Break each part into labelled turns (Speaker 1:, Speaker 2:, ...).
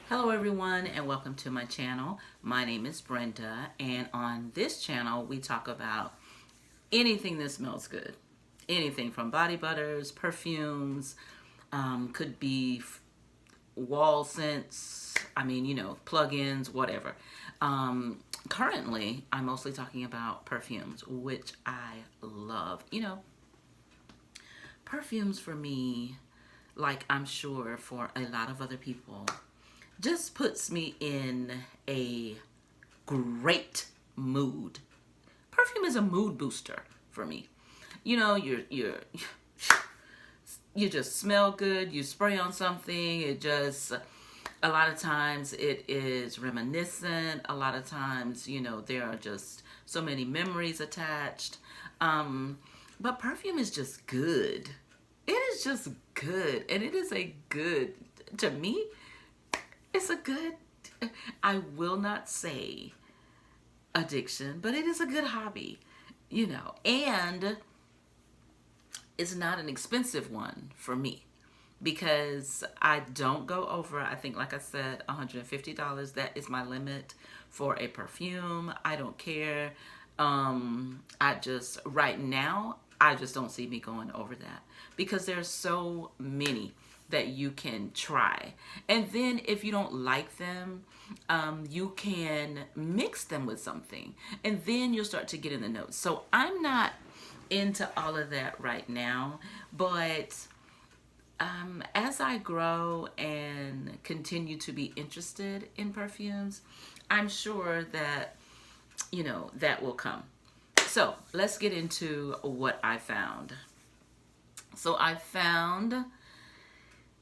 Speaker 1: Hello everyone and welcome to my channel. My name is Brenda and on this channel we talk about anything that smells good. Anything from body butters, perfumes, could be wall scents, plug-ins, whatever. Currently I'm mostly talking about perfumes, which I love. Perfumes for me, like I'm sure for a lot of other people, just puts me in a great mood. Perfume is a mood booster for me. You just smell good. You spray on something. A lot of times it is reminiscent. A lot of times, there are just so many memories attached. But perfume is just good. It is just good, and it is a good to me. It's a good, I will not say addiction, but it is a good hobby, and it's not an expensive one for me because I don't go over, I think, like I said, $150. That is my limit for a perfume. I don't care. Right now, I just don't see me going over that because there's so many that you can try. And then if you don't like them, you can mix them with something. And then you'll start to get in the notes. So I'm not into all of that right now. But as I grow and continue to be interested in perfumes, I'm sure that, that will come. So let's get into what I found. So I found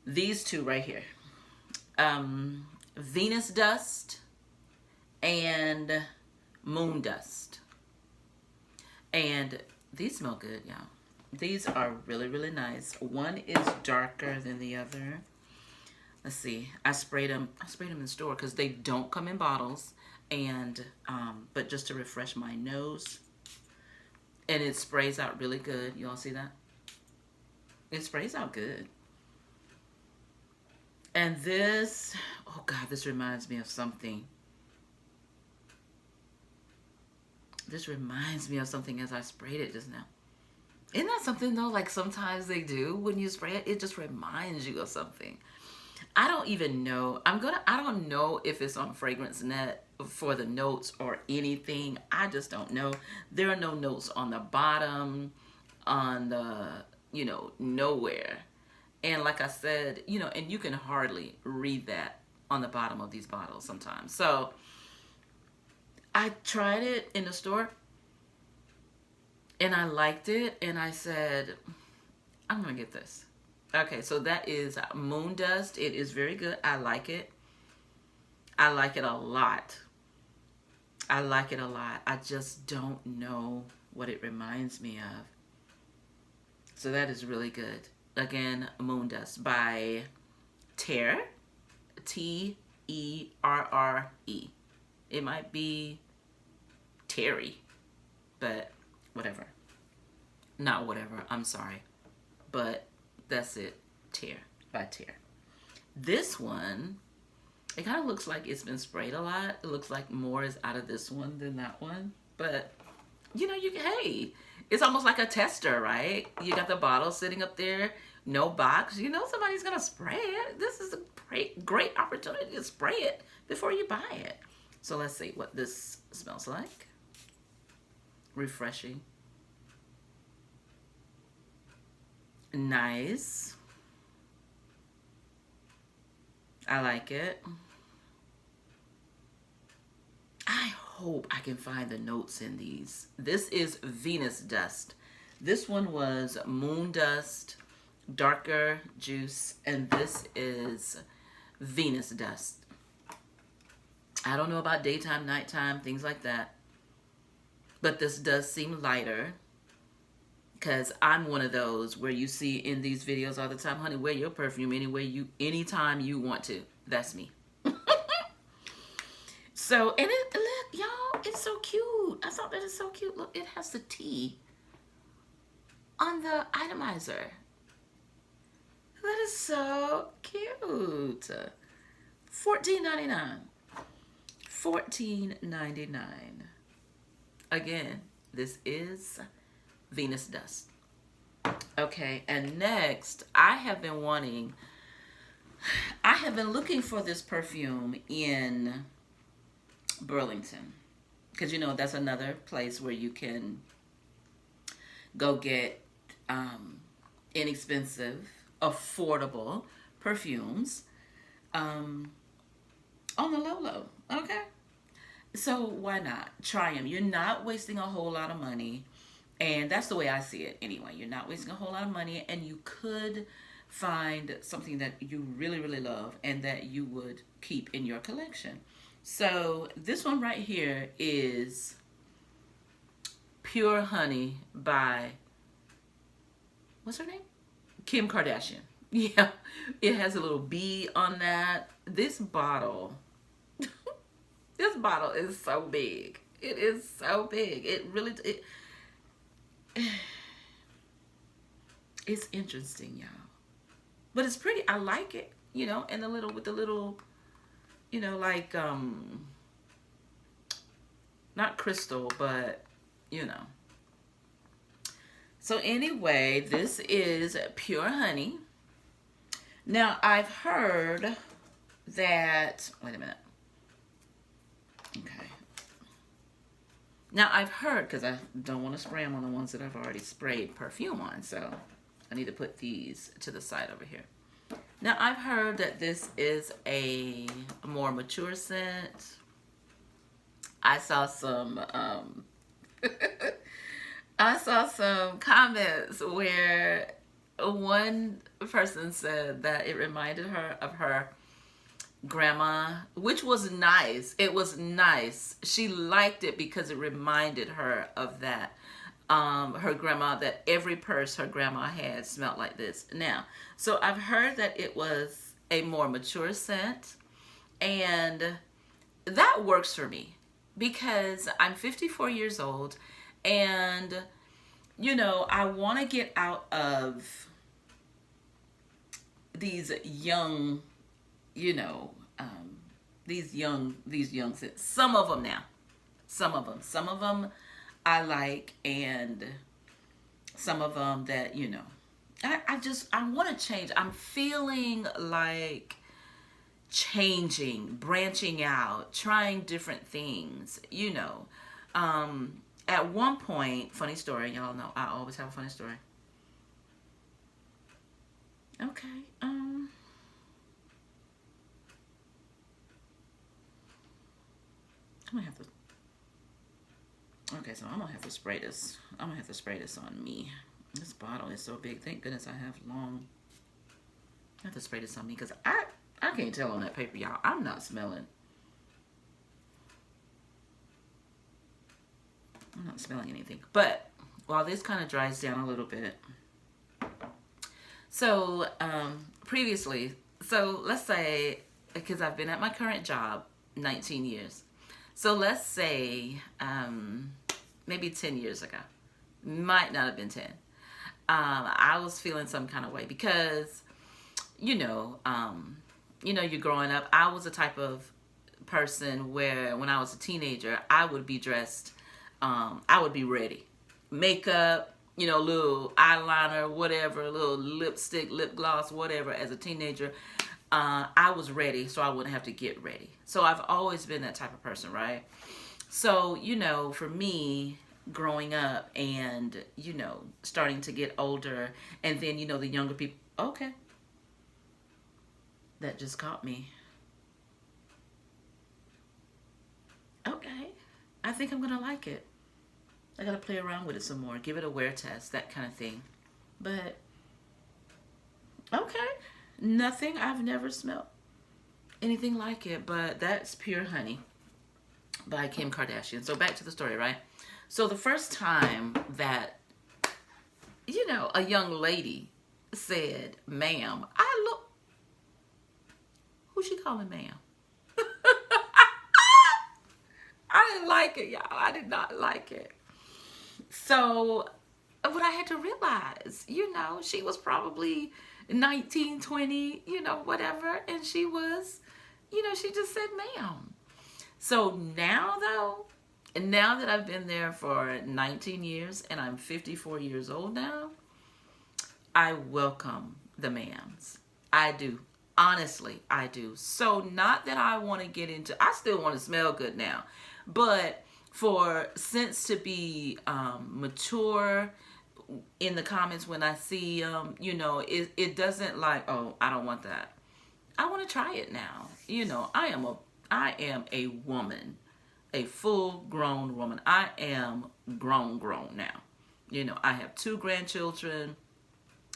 Speaker 1: these two right here, Venus Dust and Moon Dust. And these smell good, y'all. These are really, really nice. One is darker than the other. Let's see. I sprayed them in the store because they don't come in bottles. And but just to refresh my nose. And it sprays out really good. You all see that? It sprays out good. And this, oh God, this reminds me of something. This reminds me of something as I sprayed it just now. Isn't that something though? Like sometimes they do when you spray it, it just reminds you of something. I don't even know. I don't know if it's on Fragrance Net for the notes or anything. I just don't know. There are no notes on the bottom, on the, nowhere. And like I said, and you can hardly read that on the bottom of these bottles sometimes. So I tried it in the store and I liked it. And I said, I'm going to get this. Okay, so that is Moon Dust. It is very good. I like it. I like it a lot. I like it a lot. I just don't know what it reminds me of. So that is really good. Again, Moon Dust by Terre, Terre. It might be Terry, but whatever. Not whatever, I'm sorry. But that's it, Terre, by Terre. This one, it kind of looks like it's been sprayed a lot. It looks like more is out of this one than that one. But, hey, it's almost like a tester, right? You got the bottle sitting up there, no box. Somebody's going to spray it. This is a great opportunity to spray it before you buy it. So let's see what this smells like. Refreshing. Nice. I like it. I hope I can find the notes in these. This is Venus Dust. This one was Moon Dust, darker juice, and this is Venus Dust. I don't know about daytime, nighttime, things like that. But this does seem lighter because I'm one of those where you see in these videos all the time, honey, wear your perfume anytime you want to. That's me. So, and look, y'all, it's so cute. I thought that is so cute. Look, it has the T on the atomizer. That is so cute. $14.99. $14.99. Again, this is Venus Dust. Okay, and next, I have been looking for this perfume in Burlington. Because, that's another place where you can go get inexpensive, affordable perfumes on the low low. Okay? So why not? Try them. You're not wasting a whole lot of money. And that's the way I see it anyway. You're not wasting a whole lot of money, and you could find something that you really, really love and that you would keep in your collection. So this one right here is Pure Honey by, what's her name? Kim Kardashian. Yeah, it has a little B on that. This bottle, this bottle is so big. It is so big. It's interesting, y'all. But it's pretty. I like it, and with the little, like, not crystal, but, So anyway, this is Pure Honey. Now, I've heard that, wait a minute. Okay. Now, I've heard, because I don't want to spray them on the ones that I've already sprayed perfume on, so I need to put these to the side over here. Now, I've heard that this is a more mature scent. I saw some I saw some comments where one person said that it reminded her of her grandma, which was nice. It was nice. She liked it because it reminded her of that. Her grandma, that every purse her grandma had smelled like this. Now, so I've heard that it was a more mature scent, and that works for me because I'm 54 years old, and I want to get out of these young, these young scents. Some of them I like, and some of them that, I want to change. I'm feeling like changing, branching out, trying different things, At one point, funny story, y'all know I always have a funny story. Okay, I'm gonna have to, okay, so I'm gonna have to spray this. I'm gonna have to spray this on me. This bottle is so big. Thank goodness I have long. I have to spray this on me because I can't tell on that paper, y'all. I'm not smelling anything. But while this kind of dries down a little bit, so previously, so let's say, because I've been at my current job 19 years. So let's say maybe 10 years ago, might not have been 10. I was feeling some kind of way because, you're growing up. I was the type of person where when I was a teenager, I would be dressed, I would be ready. Makeup, little eyeliner, whatever, little lipstick, lip gloss, whatever. As a teenager, I was ready, so I wouldn't have to get ready. So I've always been that type of person, right? So, for me, growing up and, starting to get older, and then, the younger people, okay. That just caught me. Okay. I think I'm going to like it. I got to play around with it some more. Give it a wear test, that kind of thing. But, okay. Nothing. I've never smelled anything like it. But that's Pure Honey by Kim Kardashian. So back to the story, right? So the first time that, a young lady said, ma'am, I look. Who's she calling ma'am? I didn't like it, y'all. I did not like it. So, what I had to realize, she was probably 19, 20, whatever. And she was, She just said, ma'am. So now, though, and now that I've been there for 19 years and I'm 54 years old now, I welcome the ma'ams. I do. Honestly, I do. So, not that I want to get into, I still want to smell good now, but for scents to be mature in the comments when I see it doesn't like, oh, I don't want that. I want to try it now. I am a woman, a full grown woman. I am grown now. I have two grandchildren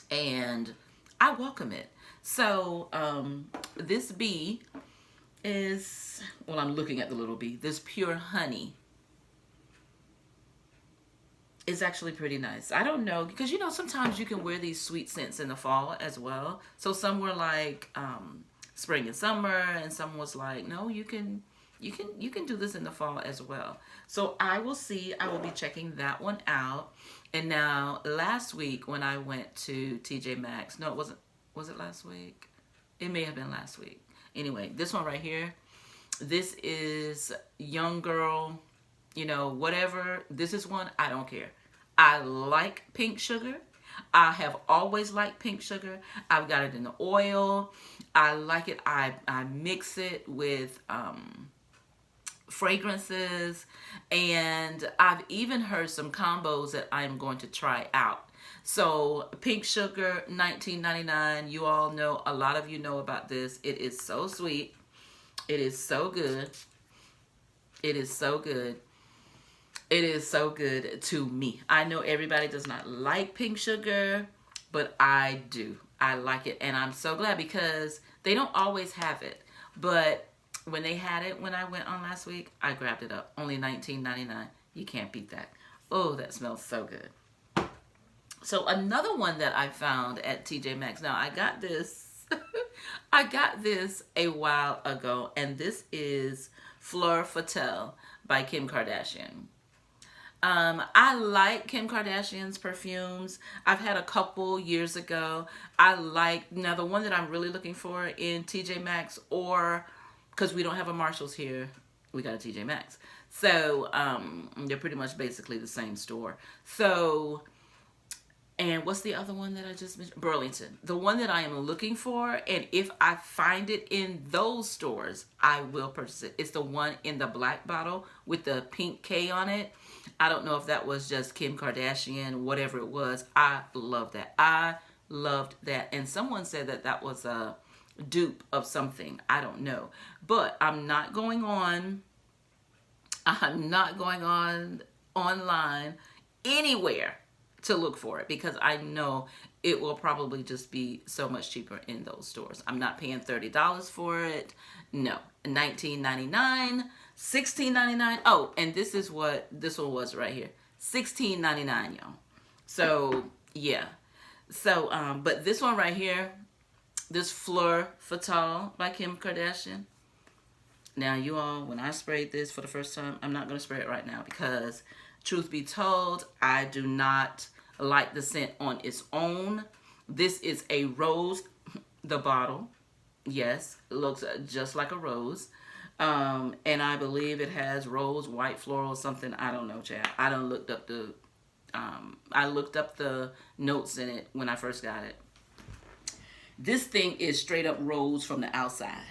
Speaker 1: and I welcome it. So this bee is, well, I'm looking at the little bee. This pure honey is actually pretty nice. I don't know, because sometimes you can wear these sweet scents in the fall as well. So some were like spring and summer, and some was like, no, you can do this in the fall as well. So I will be checking that one out. And now last week when I went to Tjmax, no, it wasn't. Was it last week? It may have been last week. Anyway, this one right here, this is young girl, whatever. This is one, I don't care. I like pink sugar. I have always liked pink sugar. I've got it in the oil. I like it. I mix it with fragrances, and I've even heard some combos that I'm going to try out. So pink sugar, $19.99. You all know, a lot of you know about this. It is so sweet. It is so good. It is so good. It is so good to me. I know everybody does not like pink sugar, but I do. I like it, and I'm so glad because they don't always have it. But when they had it when I went on last week, I grabbed it up. Only $19.99. You can't beat that. Oh, that smells so good. So another one that I found at Tjmax. Now I got this. I got this a while ago, and this is Fleur Fatale by Kim Kardashian. I like Kim Kardashian's perfumes. I've had a couple years ago. Now the one that I'm really looking for in Tjmax, or because we don't have a Marshall's here, we got a Tjmax. So they're pretty much basically the same store. So, and what's the other one that I just mentioned? Burlington. The one that I am looking for, and if I find it in those stores, I will purchase it. It's the one in the black bottle with the pink K on it. I don't know if that was just Kim Kardashian, whatever it was. I love that. I loved that. And someone said that that was a dupe of something. I don't know. But I'm not going on online anywhere to look for it, because I know it will probably just be so much cheaper in those stores. I'm not paying $30 for it. No, $19.99, $16.99. Oh, and this is what this one was right here, $16.99, y'all. So yeah. So but this one right here, this Fleur Fatale by Kim Kardashian. Now, you all, when I sprayed this for the first time, I'm not going to spray it right now because, truth be told, I do not like the scent on its own. This is a rose, the bottle. Yes, it looks just like a rose. And I believe it has rose, white floral, something. I don't know, Chad. I looked up the notes in it when I first got it. This thing is straight up rose from the outside.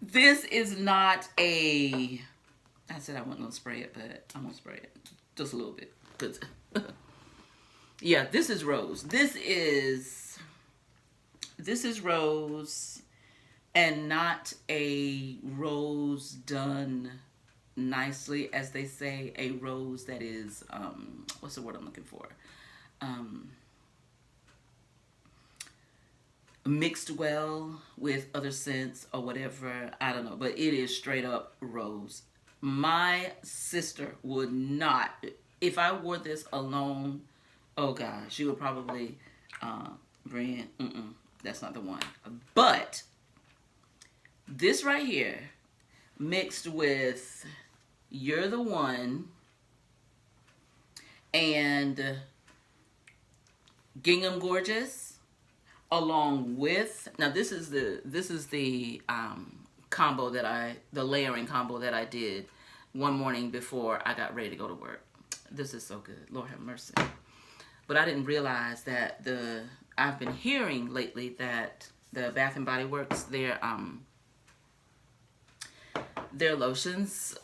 Speaker 1: This is not a... I said I wasn't going to spray it, but I'm going to spray it. Just a little bit. Yeah, this is rose. This is rose, and not a rose done nicely, as they say. A rose that is, what's the word I'm looking for? Mixed well with other scents or whatever. I don't know, but it is straight up rose. My sister would not, if I wore this alone, oh gosh, she would probably Brian, that's not the one. But this right here, mixed with You're the One and Gingham Gorgeous, along with, now this is the combo the layering combo that I did one morning before I got ready to go to work. This is so good. Lord have mercy. But I didn't realize that I've been hearing lately that the Bath and Body Works, their lotions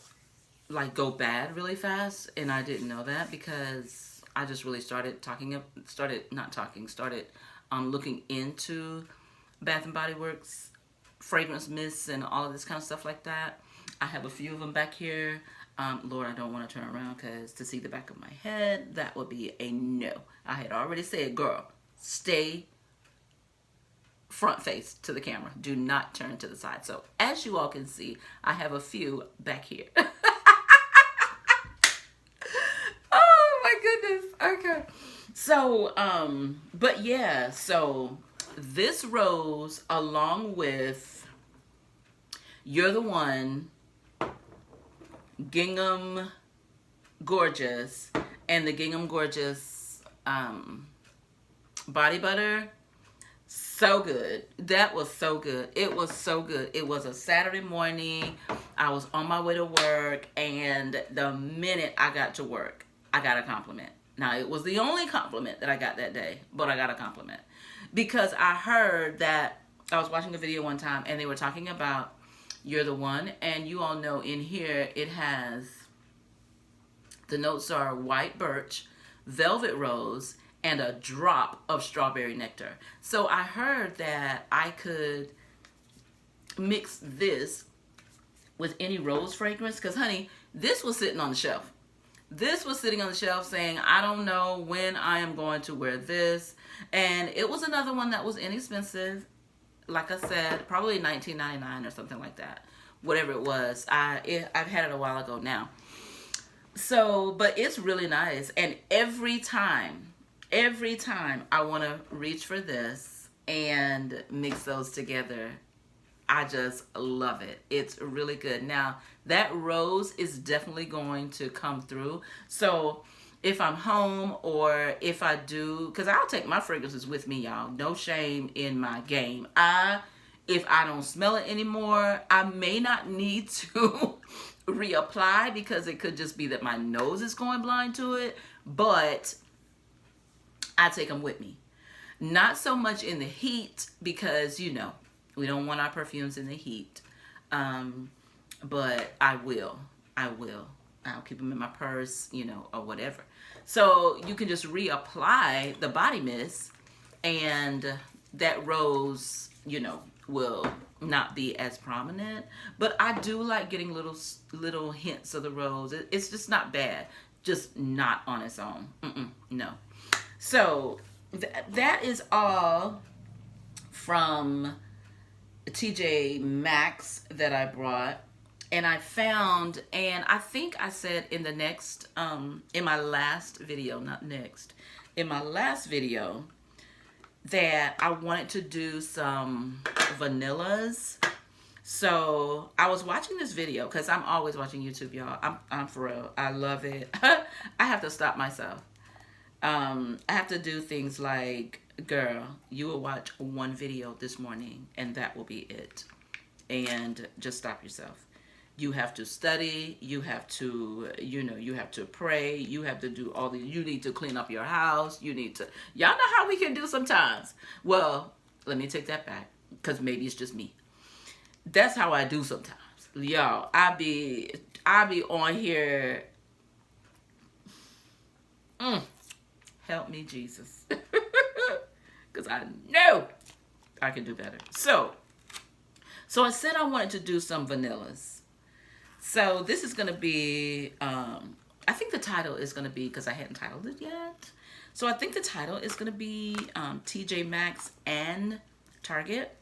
Speaker 1: like go bad really fast, and I didn't know that because I just really started looking into Bath and Body Works fragrance mists and all of this kind of stuff like that. I have a few of them back here. Lord, I don't want to turn around because to see the back of my head, that would be a no. I had already said, girl, stay front face to the camera. Do not turn to the side. So as you all can see, I have a few back here. Oh my goodness. Okay. So, but yeah, so this rose along with You're the One, Gingham Gorgeous, and the Gingham Gorgeous body butter. So good. That was so good. It was so good. It was a Saturday morning. I was on my way to work, and the minute I got to work, I got a compliment. Now, it was the only compliment that I got that day, but I got a compliment because I heard that I was watching a video one time, and they were talking about You're the One, and you all know in here it has, the notes are white birch, velvet rose, and a drop of strawberry nectar. So I heard that I could mix this with any rose fragrance because, honey, this was sitting on the shelf. This was sitting on the shelf saying, I don't know when I am going to wear this. And it was another one that was inexpensive. Like I said, probably $19.99 or something like that. Whatever it was. I've had it a while ago now. So, but it's really nice. And every time I want to reach for this and mix those together, I just love it. It's really good. Now, that rose is definitely going to come through. So if I'm home or if I do, because I'll take my fragrances with me, y'all. No shame in my game. If I don't smell it anymore, I may not need to reapply because it could just be that my nose is going blind to it. But I take them with me. Not so much in the heat because, you know, we don't want our perfumes in the heat. But I will. I'll keep them in my purse, you know, or whatever. So you can just reapply the body mist and that rose, you know, will not be as prominent. But I do like getting little hints of the rose. It's just not bad. Just not on its own. No. So that is all from Tjmax that I brought. And I found, and I think I said in the next, in my last video, not next, in my last video, that I wanted to do some vanillas. So I was watching this video, because I'm always watching YouTube, y'all. I'm for real. I love it. I have to stop myself. I have to do things like, girl, you will watch one video this morning and that will be it. And just stop yourself. You have to study, you have to, you know, you have to pray, you have to do all these, you need to clean up your house, you need to, y'all know how we can do sometimes. Well, let me take that back, because maybe it's just me. That's how I do sometimes. Y'all, I be on here, help me, Jesus. Because I know I can do better. So I said I wanted to do some vanillas. So this is going to be, I think the title is going to be, because I hadn't titled it yet. So I think the title is going to be Tjmax and Target.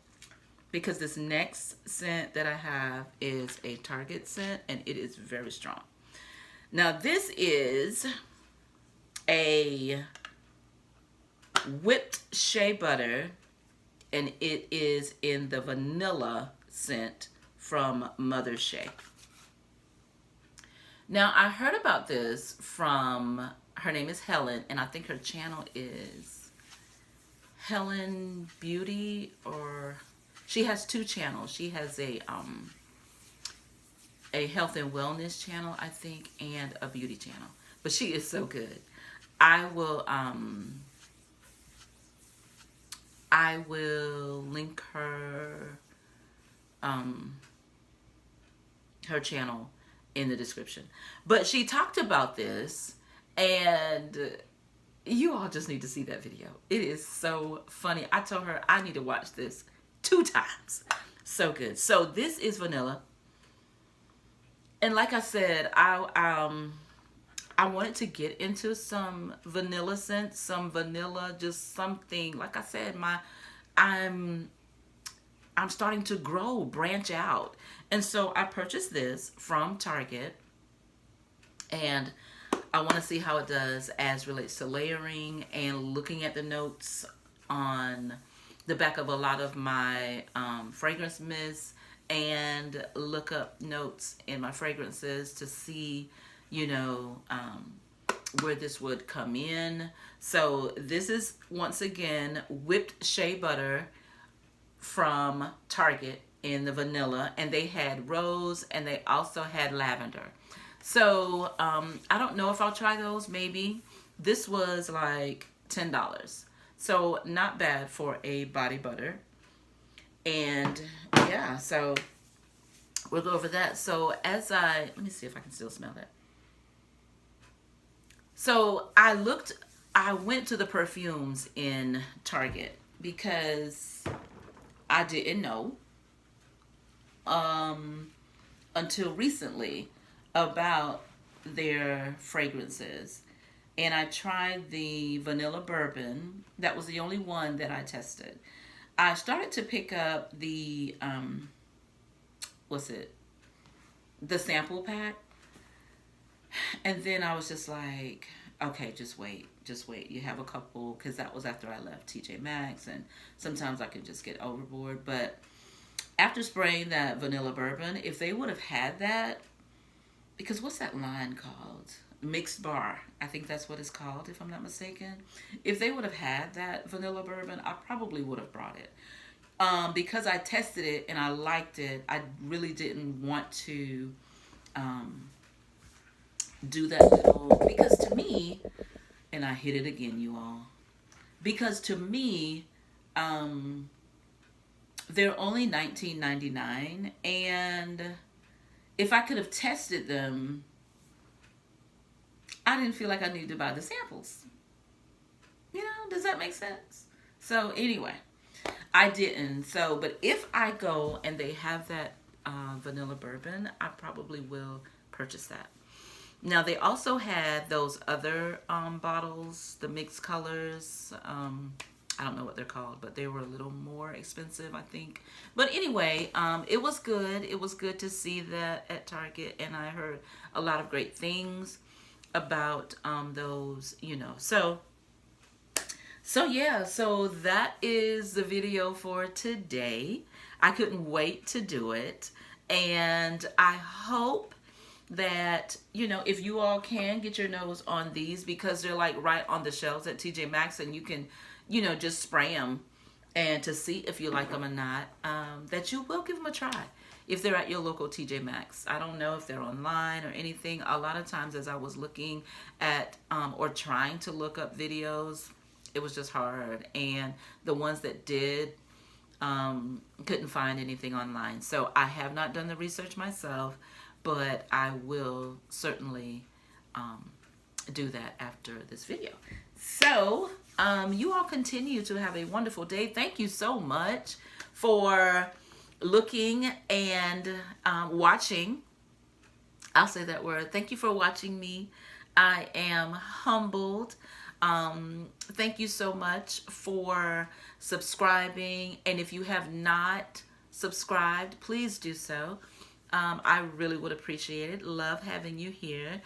Speaker 1: Because this next scent that I have is a Target scent. And it is very strong. Now this is a whipped shea butter, and it is in the vanilla scent from Mother Shea. Now I heard about this from, her name is Helen, and I think her channel is Helen Beauty, or she has two channels. She has a health and wellness channel, I think, and a beauty channel. But she is so good. I will I will link um her channel in the description. But she talked about this, and you all just need to see that video. It is so funny. I told her I need to watch this 2 times. So good. So this is vanilla. And like I said, I wanted to get into some vanilla scents, some vanilla, just something. Like I said, I'm I'm starting to grow, branch out. And so I purchased this from Target, and I want to see how it does as relates to layering and looking at the notes on the back of a lot of my fragrance mists, and look up notes in my fragrances to see, you know, where this would come in. So this is, once again, whipped shea butter from Target in the vanilla, and they had rose and they also had lavender. So I don't know if I'll try those. Maybe. This was like $10, so not bad for a body butter. And yeah, so we'll go over that. So let me see if I can still smell that. So I went to the perfumes in Target because I didn't know until recently about their fragrances. And I tried the vanilla bourbon. That was the only one that I tested. I started to pick up the the sample pack, and then I was just like, okay, just wait. You have a couple, because that was after I left Tjmax, and sometimes I could just get overboard. But after spraying that vanilla bourbon, if they would have had that, because what's that line called? Mixed Bar. I think that's what it's called, if I'm not mistaken. If they would have had that vanilla bourbon, I probably would have brought it. Because I tested it and I liked it, I really didn't want to do that little, because to me, and I hit it again, you all, because to me, they're only $19.99, and if I could have tested them, I didn't feel like I needed to buy the samples. You know, does that make sense? So anyway, I didn't. So, but if I go and they have that vanilla bourbon, I probably will purchase that. Now, they also had those other bottles, the mixed colors. I don't know what they're called, but they were a little more expensive, I think. But anyway, it was good. It was good to see that at Target, and I heard a lot of great things about those, you know. So yeah, so that is the video for today. I couldn't wait to do it, and I hope that, you know, if you all can get your nose on these, because they're like right on the shelves at TJ Maxx, and you can, you know, just spray them and to see if you like them or not, that you will give them a try if they're at your local TJ Maxx. I don't know if they're online or anything. A lot of times as I was looking at or trying to look up videos, it was just hard, and the ones that did, couldn't find anything online. So I have not done the research myself, but I will certainly do that after this video. So you all continue to have a wonderful day. Thank you so much for looking and watching. I'll say that word. Thank you for watching me. I am humbled. Thank you so much for subscribing, and if you have not subscribed, please do so. I really would appreciate it. Love having you here.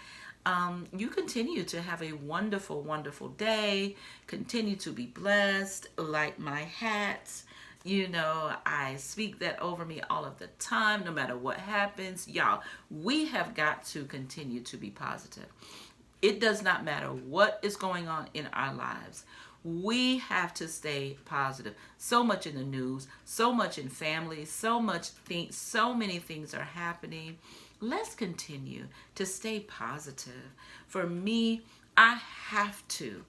Speaker 1: You continue to have a wonderful, wonderful day. Continue to be blessed, like my hats. You know, I speak that over me all of the time, no matter what happens. Y'all, we have got to continue to be positive. It does not matter what is going on in our lives. We have to stay positive. So much in the news, so much in families, so many things are happening. Let's continue to stay positive. For me, I have to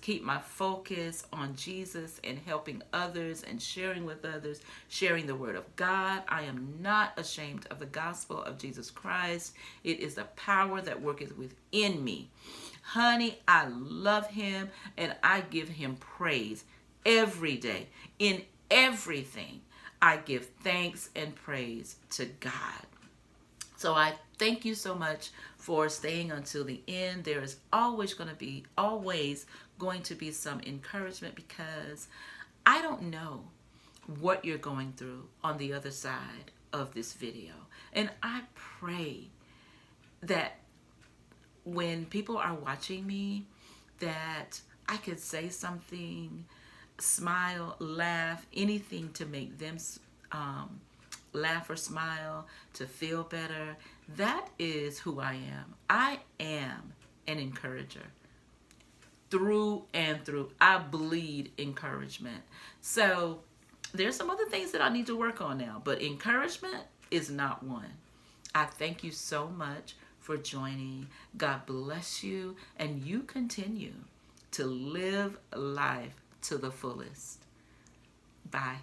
Speaker 1: keep my focus on Jesus and helping others and sharing with others, sharing the word of God. I am not ashamed of the gospel of Jesus Christ. It is the power that worketh within me. Honey, I love him and I give him praise every day. In everything, I give thanks and praise to God. So I thank you so much for staying until the end. There is always going to be some encouragement, because I don't know what you're going through on the other side of this video. And I pray that when people are watching me, that I could say something, smile, laugh, anything to make them laugh or smile, to feel better. That is who I am. I am an encourager. Through and through, I bleed encouragement. So there's some other things that I need to work on now, but encouragement is not one. I thank you so much for joining. God bless you, and you continue to live life to the fullest. Bye.